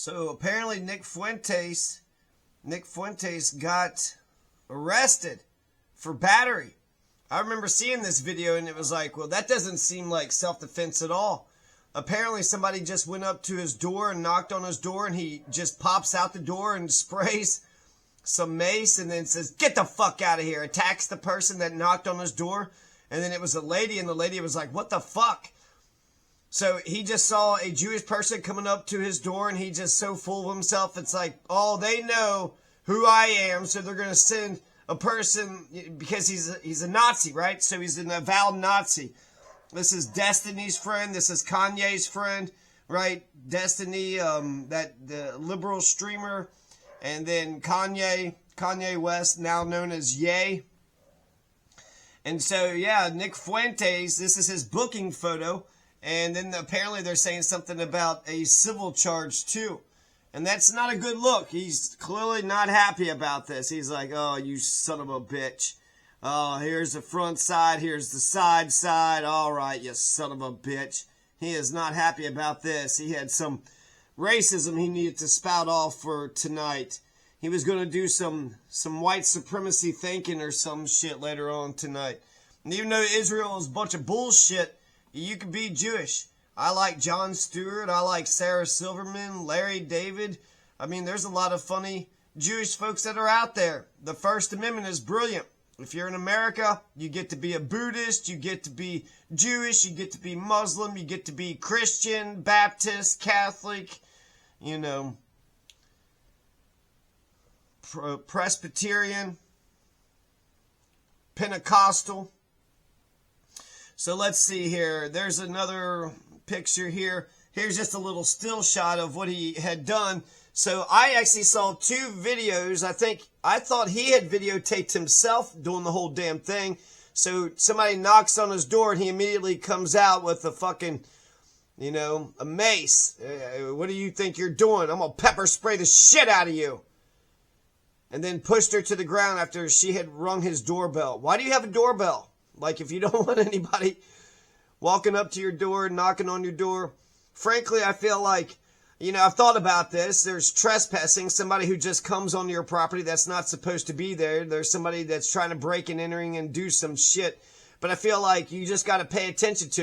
So apparently Nick Fuentes got arrested for battery. I remember seeing this video and it was like, well, that doesn't seem like self-defense at all. Apparently somebody just went up to his door and knocked on his door, and he just pops out the door and sprays some mace and then says, "Get the fuck out of here," attacks the person that knocked on his door. And then it was a lady, and the lady was like, "What the fuck?" So he just saw a Jewish person coming up to his door, and he just so full of himself, it's like, oh, they know who I am, so they're going to send a person, because he's a Nazi, right? So he's an avowed Nazi. This is Destiny's friend. This is Kanye's friend, right? Destiny, the liberal streamer, and then Kanye West, now known as Ye. And so, yeah, Nick Fuentes, this is his booking photo. And then apparently they're saying something about a civil charge too. And that's not a good look. He's clearly not happy about this. He's like, oh, you son of a bitch. Oh, here's the front side. Here's the side. All right, you son of a bitch. He is not happy about this. He had some racism he needed to spout off for tonight. He was going to do some white supremacy thinking or some shit later on tonight. And even though Israel is a bunch of bullshit, you can be Jewish. I like Jon Stewart. I like Sarah Silverman, Larry David. I mean, there's a lot of funny Jewish folks that are out there. The First Amendment is brilliant. If you're in America, you get to be a Buddhist, you get to be Jewish, you get to be Muslim, you get to be Christian, Baptist, Catholic, you know, Presbyterian, Pentecostal. So let's see here. There's another picture here. Here's just a little still shot of what he had done. So I actually saw two videos. I thought he had videotaped himself doing the whole damn thing. So somebody knocks on his door and he immediately comes out with a fucking, a mace. What do you think you're doing? I'm going to pepper spray the shit out of you. And then pushed her to the ground after she had rung his doorbell. Why do you have a doorbell? Like, if you don't want anybody walking up to your door, knocking on your door. Frankly, I feel like, I've thought about this. There's trespassing, somebody who just comes onto your property that's not supposed to be there. There's somebody that's trying to break and entering and do some shit. But I feel like you just got to pay attention to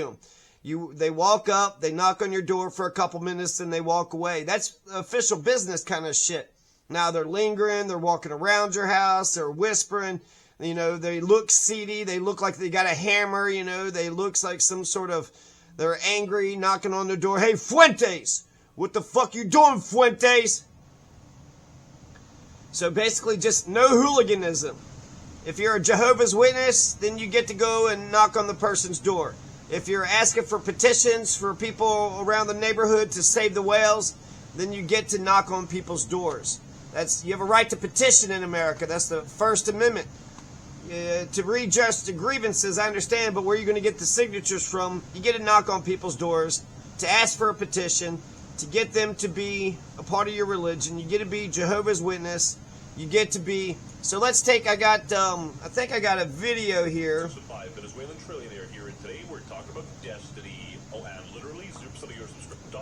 them. They walk up, they knock on your door for a couple minutes, and they walk away. That's official business kind of shit. Now they're lingering, they're walking around your house, they're whispering. They look seedy. They look like they got a hammer, They look like some sort of, they're angry, knocking on the door. Hey, Fuentes! What the fuck you doing, Fuentes? So basically just no hooliganism. If you're a Jehovah's Witness, then you get to go and knock on the person's door. If you're asking for petitions for people around the neighborhood to save the whales, then you get to knock on people's doors. You have a right to petition in America. That's the First Amendment. To redress the grievances, I understand, but where are you going to get the signatures from? You get to knock on people's doors to ask for a petition, to get them to be a part of your religion. You get to be Jehovah's Witness. You get to be... So let's take... I think I got a video here. Venezuelan trillionaire here, and today we're talking about destiny. Oh, and literally,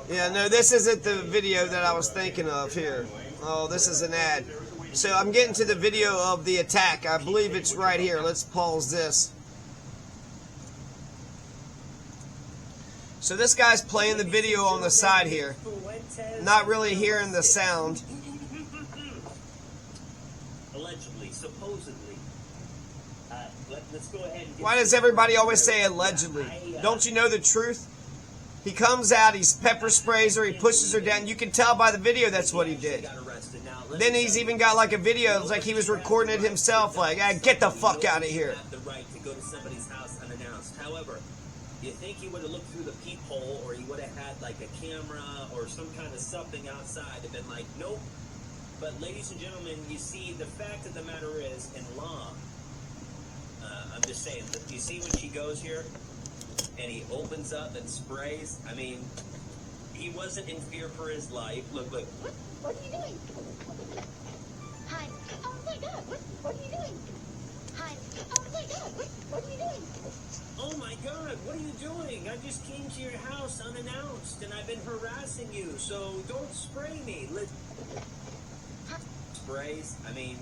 yeah, no, this isn't the video that I was thinking of here. Oh, this is an ad. So I'm getting to the video of the attack. I believe it's right here. Let's pause this. So this guy's playing the video on the side here. Not really hearing the sound. Allegedly, supposedly. Let's go ahead and Why does everybody always say allegedly? Don't you know the truth? He comes out, he pepper sprays her, he pushes her down. You can tell by the video that's what he did. Then he's even got like a video, it's like he was recording it himself, like, get the fuck out of here. The right to go to somebody's house unannounced. However, you think he would have looked through the peephole, or he would have had like a camera or some kind of something outside and been like, nope. But ladies and gentlemen, you see, the fact of the matter is, in law, I'm just saying, you see when she goes here and he opens up and sprays? I mean, he wasn't in fear for his life. Look. What are you doing? Hi. Oh my God. What are you doing? Hi. Oh my God, what are you doing? Oh my God, what are you doing? I just came to your house unannounced, and I've been harassing you, so don't spray me. Sprays? I mean,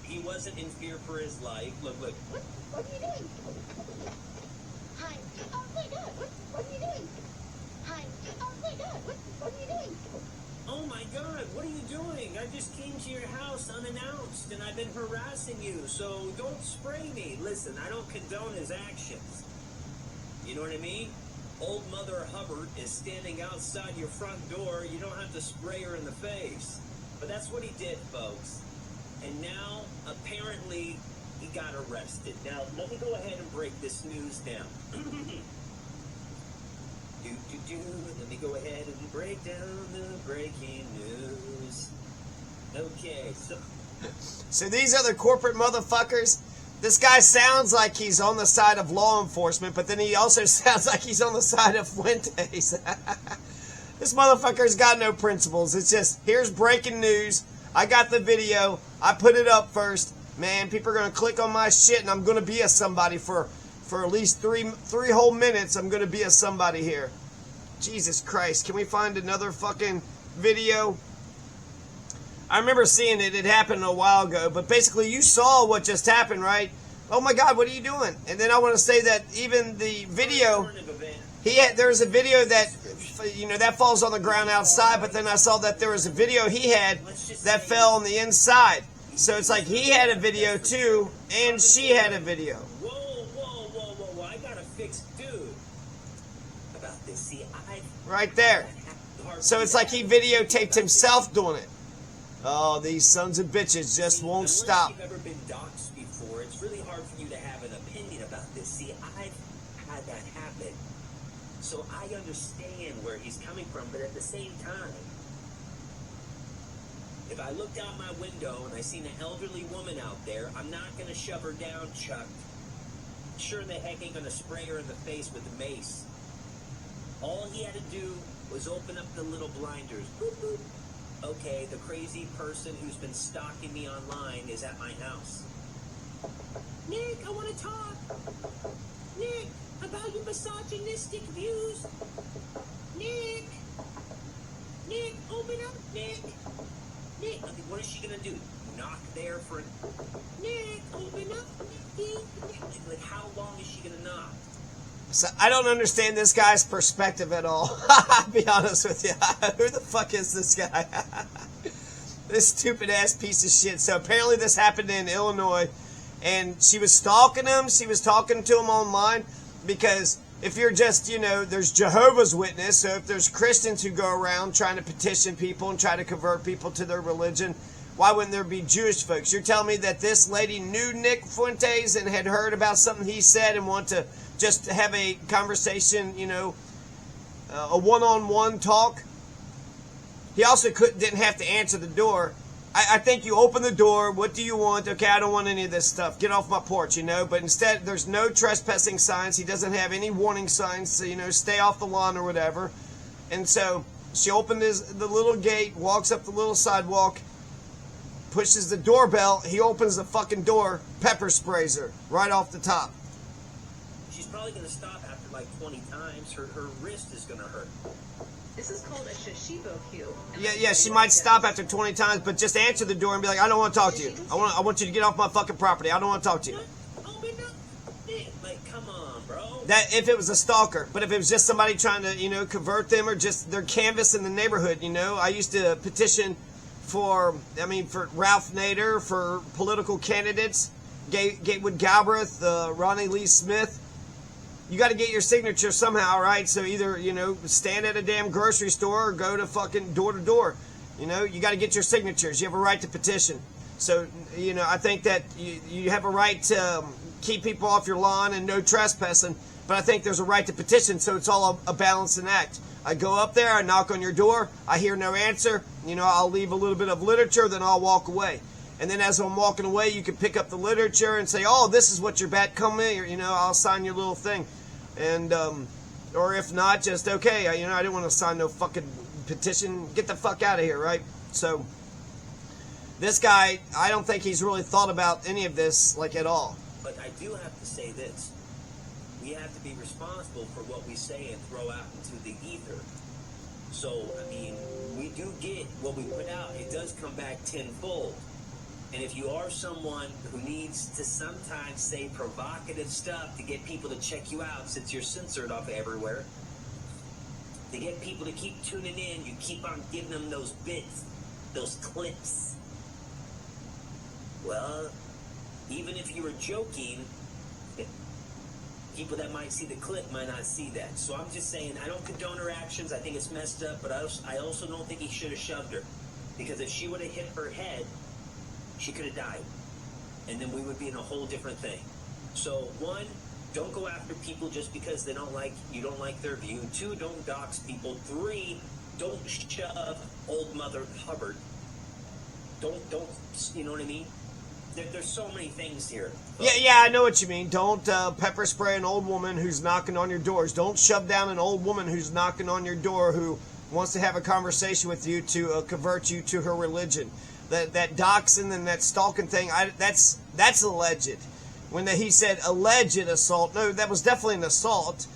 he wasn't in fear for his life. Look. What are you doing? Hi. Oh my God, what are you doing? Hi. Oh my God, what are you doing? Oh my God, what are you doing? I just came to your house unannounced, and I've been harassing you, so don't spray me. Listen, I don't condone his actions. You know what I mean? Old Mother Hubbard is standing outside your front door. You don't have to spray her in the face. But that's what he did, folks. And now, apparently, he got arrested. Now, let me go ahead and break this news down. Let me go ahead and break down the breaking news. Okay, So these are the corporate motherfuckers. This guy sounds like he's on the side of law enforcement, but then he also sounds like he's on the side of Fuentes. This motherfucker's got no principles. It's just, here's breaking news. I got the video. I put it up first. Man, people are going to click on my shit, and I'm going to be a somebody for at least three whole minutes. I'm going to be a somebody here. Jesus Christ. Can we find another fucking video? I remember seeing it. It happened a while ago. But basically, you saw what just happened, right? Oh my God, what are you doing? And then I want to say that even the video, there's a video that, that falls on the ground outside. But then I saw that there was a video he had that fell on the inside. So it's like he had a video too, and she had a video. Whoa. I got a fixed dude about this. See, right there. So it's like he videotaped himself doing it. Oh, these sons of bitches just won't stop. Unless you've ever been doxxed before, it's really hard for you to have an opinion about this. See, I've had that happen. So I understand where he's coming from, but at the same time, if I looked out my window and I seen an elderly woman out there, I'm not going to shove her down, Chuck. Sure the heck ain't going to spray her in the face with a mace. All he had to do was open up the little blinders. Boop, boop. Okay, the crazy person who's been stalking me online is at my house. Nick, I want to talk. Nick, about your misogynistic views. Nick, open up, Nick. Nick, what is she gonna do? Knock there for Nick, open up, Nicky. Like, how long is she gonna knock? So I don't understand this guy's perspective at all. I'll be honest with you. Who the fuck is this guy? This stupid ass piece of shit. So apparently this happened in Illinois, and she was stalking him. She was talking to him online because if you're just, there's Jehovah's Witness. So if there's Christians who go around trying to petition people and try to convert people to their religion, why wouldn't there be Jewish folks? You're telling me that this lady knew Nick Fuentes and had heard about something he said and wanted to just have a conversation, a one-on-one talk. He also didn't have to answer the door. I think you open the door. What do you want? Okay, I don't want any of this stuff. Get off my porch, But instead, there's no trespassing signs. He doesn't have any warning signs, so, stay off the lawn or whatever. And so she opened the little gate, walks up the little sidewalk, pushes the doorbell. He opens the fucking door, pepper sprays her right off the top. She's probably going to stop after like 20 times. Her wrist is going to hurt. This is called a shishibo cue. Yeah, she might stop after 20 times, but just answer the door and be like, I don't want to talk to you. I want you to get off my fucking property. I don't want to talk to you. Like, come on, bro. That if it was a stalker, but if it was just somebody trying to, convert them or just their canvas in the neighborhood, I used to petition for Ralph Nader, for political candidates, Gatewood Galbraith, Ronnie Lee Smith. You got to get your signature somehow, right? So either, stand at a damn grocery store or go to fucking door to door. You got to get your signatures. You have a right to petition. So, I think that you have a right to keep people off your lawn and no trespassing. But I think there's a right to petition, so it's all a balancing act. I go up there, I knock on your door, I hear no answer. I'll leave a little bit of literature, then I'll walk away. And then as I'm walking away, you can pick up the literature and say, oh, this is what your bat come me, or, I'll sign your little thing. And, or if not, just, okay, I didn't want to sign no fucking petition. Get the fuck out of here, right? So, This guy, I don't think he's really thought about any of this, like, at all. But I do have to say this. We have to be responsible for what we say and throw out into the ether. So, I mean, we do get what we put out. It does come back tenfold. And if you are someone who needs to sometimes say provocative stuff to get people to check you out, since you're censored off everywhere, to get people to keep tuning in, you keep on giving them those bits, those clips. Well, even if you were joking, people that might see the clip might not see that. So I'm just saying, I don't condone her actions. I think it's messed up, but I also don't think he should have shoved her. Because if she would have hit her head, she could have died. And then we would be in a whole different thing. So, one, don't go after people just because you don't like their view. Two, don't dox people. Three, don't shove old Mother Hubbard. Don't, you know what I mean? There's so many things here. Yeah, I know what you mean. Don't pepper spray an old woman who's knocking on your doors. Don't shove down an old woman who's knocking on your door who wants to have a conversation with you to convert you to her religion. That doxing and that stalking thing, that's alleged. When he said alleged assault, no, that was definitely an assault.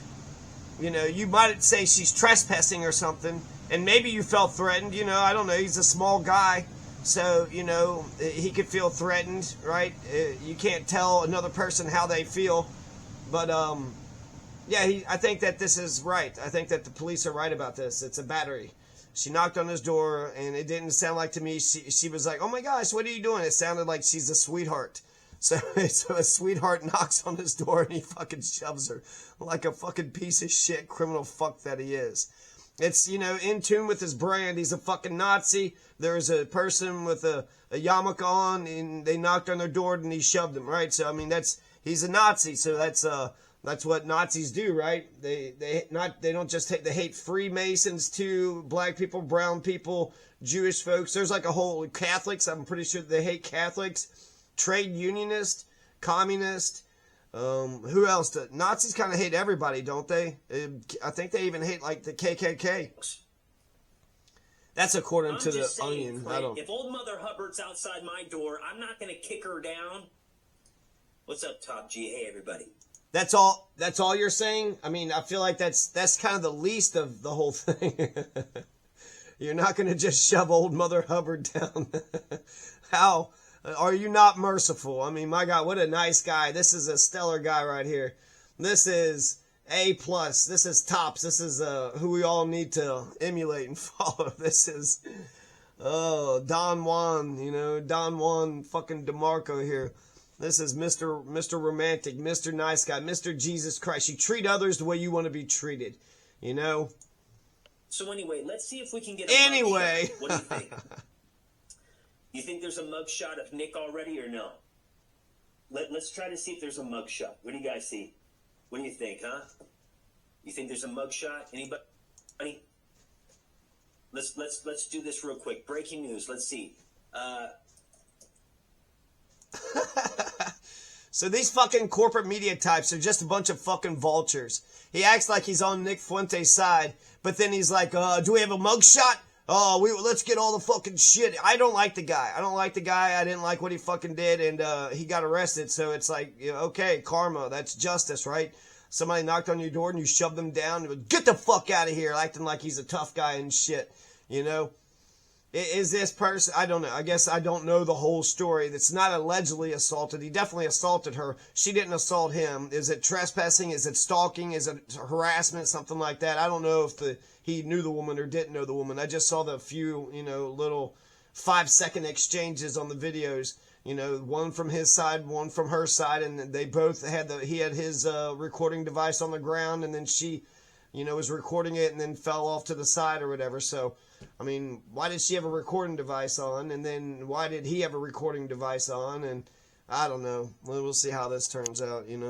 You know, you might say she's trespassing or something, and maybe you felt threatened. You know, I don't know. He's a small guy. So, you know, he could feel threatened, right? You can't tell another person how they feel. But, yeah, I think that this is right. I think that the police are right about this. It's a battery. She knocked on his door, and it didn't sound like to me. She was like, oh, my gosh, what are you doing? It sounded like she's a sweetheart. So a sweetheart knocks on his door, and he fucking shoves her like a fucking piece of shit criminal fuck that he is. It's, you know, in tune with his brand. He's a fucking Nazi. There's a person with a yarmulke on, and they knocked on their door, and he shoved them, right? So, I mean, he's a Nazi, so that's what Nazis do, right? They don't just hate, they hate Freemasons too, black people, brown people, Jewish folks. There's like a whole Catholics. I'm pretty sure they hate Catholics, trade unionists, communists. Who else? Nazis kind of hate everybody, don't they? I think they even hate like the KKK. That's according to the Onion. If old Mother Hubbard's outside my door, I'm not going to kick her down. What's up, Top G? Hey, everybody. That's all you're saying? I mean, I feel like that's kind of the least of the whole thing. You're not going to just shove old Mother Hubbard down. How are you not merciful? I mean, my God, what a nice guy. This is a stellar guy right here. This is A+. This is tops. This is who we all need to emulate and follow. This is Don Juan, you know, Don Juan fucking DeMarco here. This is Mr. Romantic, Mr. Nice Guy, Mr. Jesus Christ. You treat others the way you want to be treated, you know? So anyway, let's see if we can get a Anyway. mugshot. What do you think? You think there's a mugshot of Nick already or no? Let's try to see if there's a mugshot. What do you guys see? What do you think, huh? You think there's a mugshot? Anybody? Let's do this real quick. Breaking news. Let's see. So these fucking corporate media types are just a bunch of fucking vultures. He acts like he's on Nick Fuentes' side, but then he's like, do we have a mugshot? Oh, let's get all the fucking shit. I don't like the guy. I didn't like what he fucking did, and he got arrested. So it's like, you know, okay, karma. That's justice, right? Somebody knocked on your door and you shoved them down. Get the fuck out of here, acting like he's a tough guy and shit, you know? Is this person, I don't know. I guess I don't know the whole story. That's not allegedly assaulted. He definitely assaulted her. She didn't assault him. Is it trespassing? Is it stalking? Is it harassment? Something like that. I don't know if he knew the woman or didn't know the woman. I just saw the few, you know, little 5-second exchanges on the videos. You know, one from his side, one from her side, and they both had he had his recording device on the ground, and then she, you know, was recording it and then fell off to the side or whatever. So, I mean, why did she have a recording device on? And then why did he have a recording device on? And I don't know. We'll see how this turns out, you know.